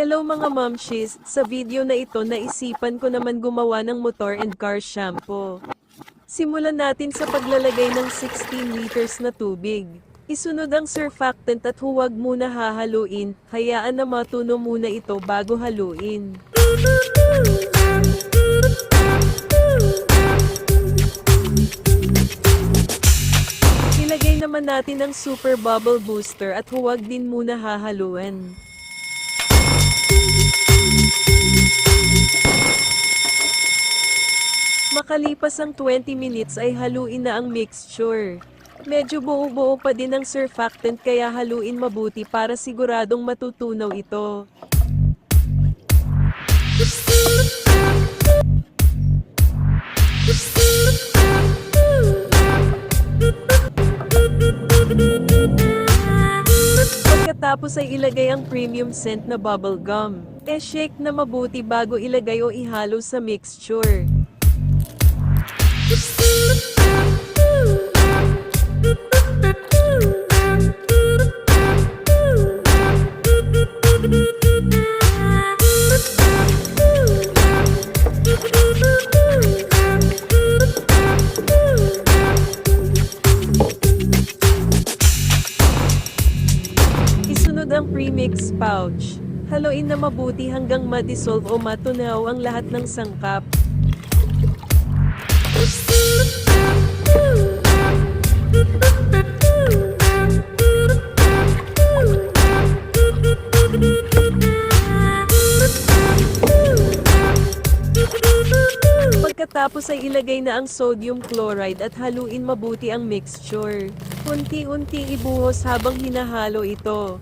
Hello mga momshies, sa video na ito naisipan ko naman gumawa ng motor and car shampoo. Simulan natin sa paglalagay ng 16 liters na tubig. Isunod ang surfactant at huwag muna hahaluin, hayaan na matuno muna ito bago haluin. Ilagay naman natin ang super bubble booster at huwag din muna hahaluin. Makalipas ang 20 minutes ay haluin na ang mixture. Medyo buo-buo pa din ang surfactant kaya haluin mabuti para siguradong matutunaw ito. Pagkatapos ay ilagay ang premium scent na bubble gum. E-shake na mabuti bago ilagay o ihalo sa mixture. Isunod ang premix pouch. Haluin na mabuti hanggang ma-dissolve o matunaw ang lahat ng sangkap. Pagkatapos ay ilagay na ang sodium chloride at haluin mabuti ang mixture. Unti-unting ibuhos habang hinahalo ito.